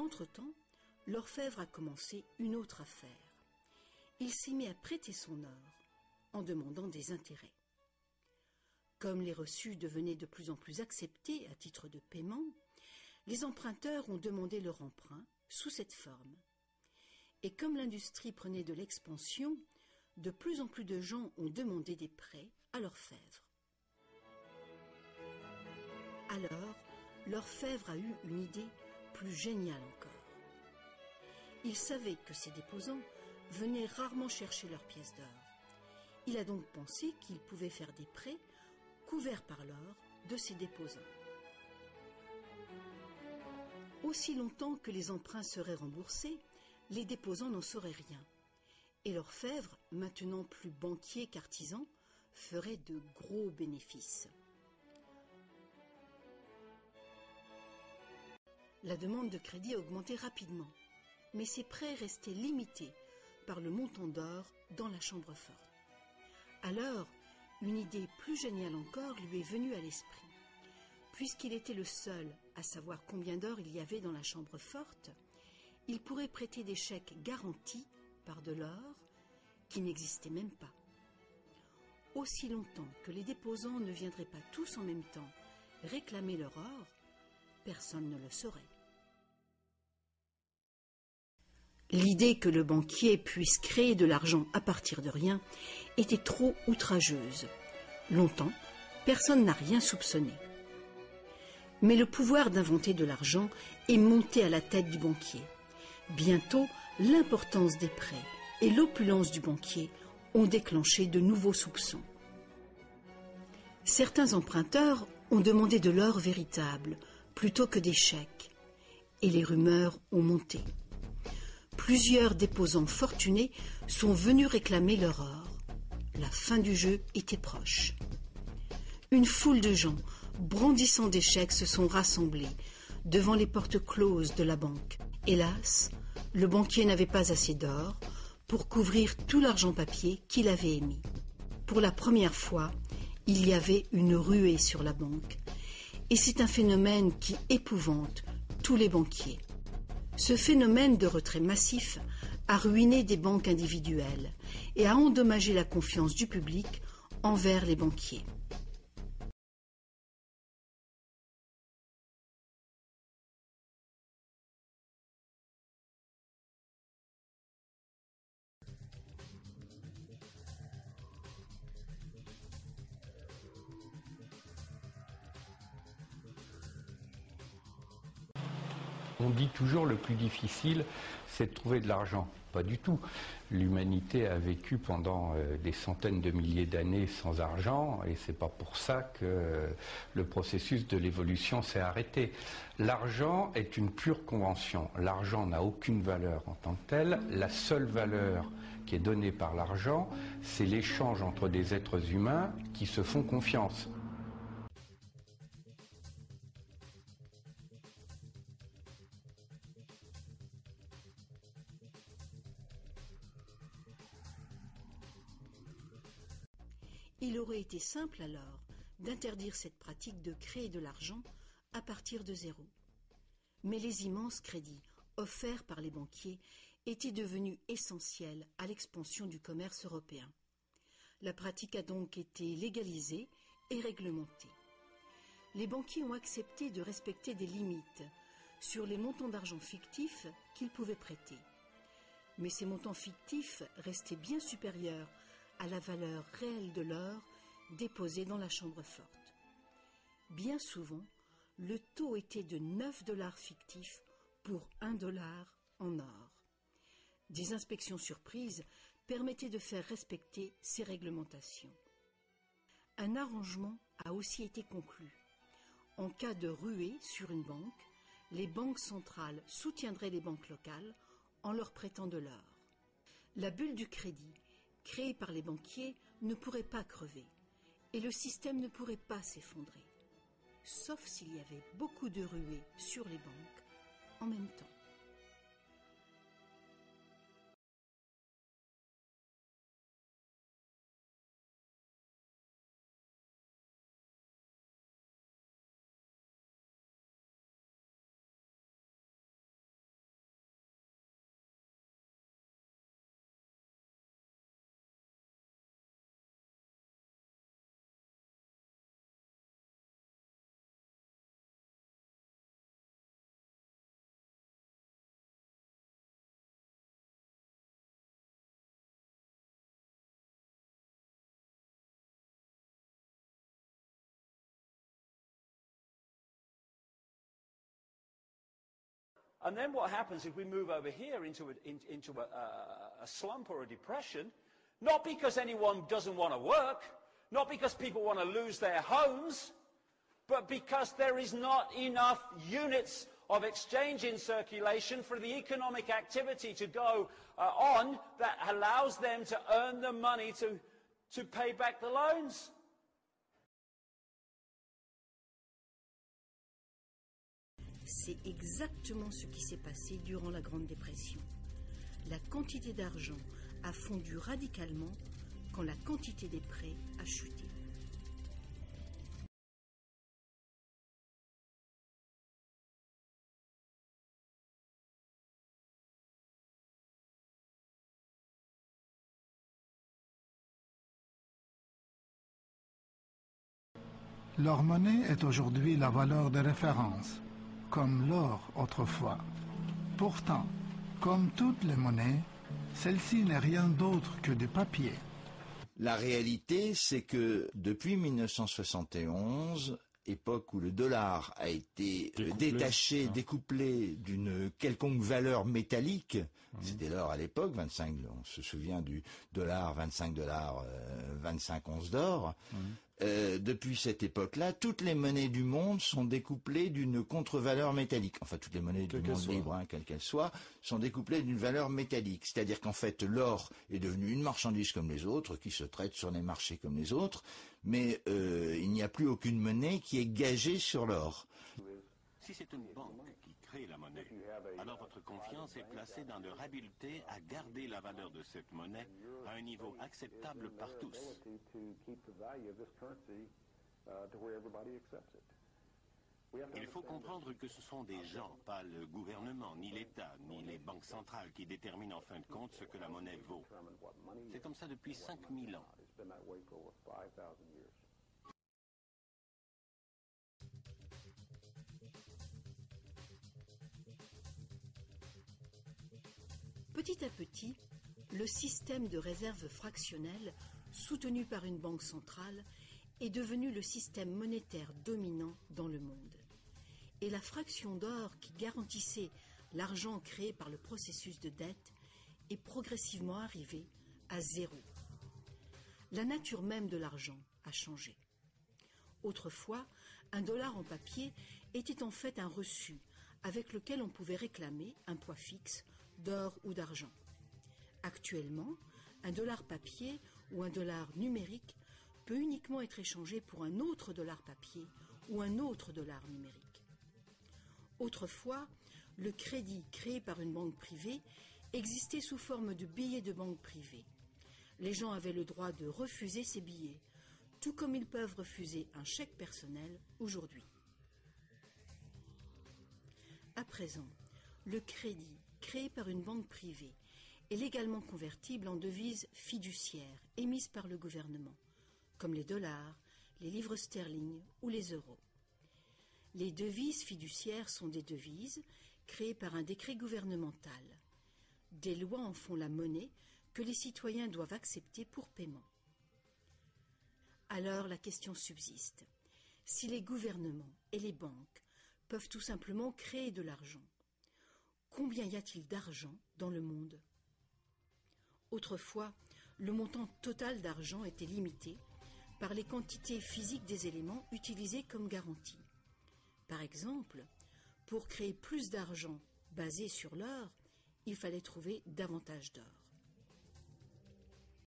Entre-temps, l'orfèvre a commencé une autre affaire. Il s'est mis à prêter son or en demandant des intérêts. Comme les reçus devenaient de plus en plus acceptés à titre de paiement, les emprunteurs ont demandé leur emprunt sous cette forme. Et comme l'industrie prenait de l'expansion, de plus en plus de gens ont demandé des prêts à l'orfèvre. Alors, l'orfèvre a eu une idée plus géniale encore. Il savait que ses déposants venaient rarement chercher leurs pièces d'or. Il a donc pensé qu'il pouvait faire des prêts couverts par l'or de ses déposants. Aussi longtemps que les emprunts seraient remboursés, les déposants n'en sauraient rien. Et l'orfèvre, maintenant plus banquier qu'artisan, ferait de gros bénéfices. La demande de crédit a augmenté rapidement, mais ses prêts restaient limités par le montant d'or dans la chambre forte. Alors, une idée plus géniale encore lui est venue à l'esprit. Puisqu'il était le seul à savoir combien d'or il y avait dans la chambre forte, il pourrait prêter des chèques garantis par de l'or qui n'existait même pas. Aussi longtemps que les déposants ne viendraient pas tous en même temps réclamer leur or, personne ne le saurait. L'idée que le banquier puisse créer de l'argent à partir de rien était trop outrageuse. Longtemps, personne n'a rien soupçonné. Mais le pouvoir d'inventer de l'argent est monté à la tête du banquier. Bientôt, l'importance des prêts et l'opulence du banquier ont déclenché de nouveaux soupçons. Certains emprunteurs ont demandé de l'or véritable plutôt que des chèques, et les rumeurs ont monté. Plusieurs déposants fortunés sont venus réclamer leur or. La fin du jeu était proche. Une foule de gens, brandissant des chèques, se sont rassemblés devant les portes closes de la banque. Hélas, le banquier n'avait pas assez d'or pour couvrir tout l'argent papier qu'il avait émis. Pour la première fois, il y avait une ruée sur la banque. Et c'est un phénomène qui épouvante tous les banquiers. Ce phénomène de retrait massif a ruiné des banques individuelles et a endommagé la confiance du public envers les banquiers. On dit toujours le plus difficile, c'est de trouver de l'argent. Pas du tout. L'humanité a vécu pendant des centaines de milliers d'années sans argent et c'est pas pour ça que le processus de l'évolution s'est arrêté. L'argent est une pure convention. L'argent n'a aucune valeur en tant que telle. La seule valeur qui est donnée par l'argent, c'est l'échange entre des êtres humains qui se font confiance. Il aurait été simple alors d'interdire cette pratique de créer de l'argent à partir de zéro. Mais les immenses crédits offerts par les banquiers étaient devenus essentiels à l'expansion du commerce européen. La pratique a donc été légalisée et réglementée. Les banquiers ont accepté de respecter des limites sur les montants d'argent fictifs qu'ils pouvaient prêter. Mais ces montants fictifs restaient bien supérieurs à la valeur réelle de l'or déposé dans la chambre forte. Bien souvent, le taux était de 9 $ fictifs pour 1 $ en or. Des inspections surprises permettaient de faire respecter ces réglementations. Un arrangement a aussi été conclu. En cas de ruée sur une banque, les banques centrales soutiendraient les banques locales en leur prêtant de l'or. La bulle du crédit créée par les banquiers ne pourrait pas crever et le système ne pourrait pas s'effondrer, sauf s'il y avait beaucoup de ruées sur les banques en même temps. And then what happens if we move over here into a slump or a depression, not because anyone doesn't want to work, not because people want to lose their homes, but because there is not enough units of exchange in circulation for the economic activity to go on that allows them to earn the money to pay back the loans. C'est exactement ce qui s'est passé durant la Grande Dépression. La quantité d'argent a fondu radicalement quand la quantité des prêts a chuté. Leur monnaie est aujourd'hui la valeur de référence, comme l'or autrefois. Pourtant, comme toutes les monnaies, celle-ci n'est rien d'autre que du papier. La réalité, c'est que depuis 1971, époque où le dollar a été détaché, découplé d'une quelconque valeur métallique, c'était l'or à l'époque, 25, on se souvient du dollar, 25 dollars, 25 onces d'or. Depuis cette époque-là, toutes les monnaies du monde sont découplées d'une contre-valeur métallique. Enfin, toutes les monnaies du monde libre, quelles qu'elles soient, sont découplées d'une valeur métallique. C'est-à-dire qu'en fait, l'or est devenu une marchandise comme les autres, qui se traite sur les marchés comme les autres, mais il n'y a plus aucune monnaie qui est gagée sur l'or. Si c'est une banque qui crée la monnaie, alors votre confiance est placée dans leur habileté à garder la valeur de cette monnaie à un niveau acceptable par tous. Il faut comprendre que ce sont des gens, pas le gouvernement, ni l'État, ni les banques centrales qui déterminent en fin de compte ce que la monnaie vaut. C'est comme ça depuis 5000 ans. Petit à petit, le système de réserve fractionnelle, soutenu par une banque centrale, est devenu le système monétaire dominant dans le monde. Et la fraction d'or qui garantissait l'argent créé par le processus de dette est progressivement arrivée à zéro. La nature même de l'argent a changé. Autrefois, un dollar en papier était en fait un reçu avec lequel on pouvait réclamer un poids fixe d'or ou d'argent. Actuellement, un dollar papier ou un dollar numérique peut uniquement être échangé pour un autre dollar papier ou un autre dollar numérique. Autrefois, le crédit créé par une banque privée existait sous forme de billets de banque privée. Les gens avaient le droit de refuser ces billets, tout comme ils peuvent refuser un chèque personnel aujourd'hui. À présent, le crédit créé par une banque privée est légalement convertible en devises fiduciaires émises par le gouvernement, comme les dollars, les livres sterling ou les euros. Les devises fiduciaires sont des devises créées par un décret gouvernemental. Des lois en font la monnaie que les citoyens doivent accepter pour paiement. Alors la question subsiste. Si les gouvernements et les banques peuvent tout simplement créer de l'argent, combien y a-t-il d'argent dans le monde? Autrefois, le montant total d'argent était limité par les quantités physiques des éléments utilisés comme garantie. Par exemple, pour créer plus d'argent basé sur l'or, il fallait trouver davantage d'or.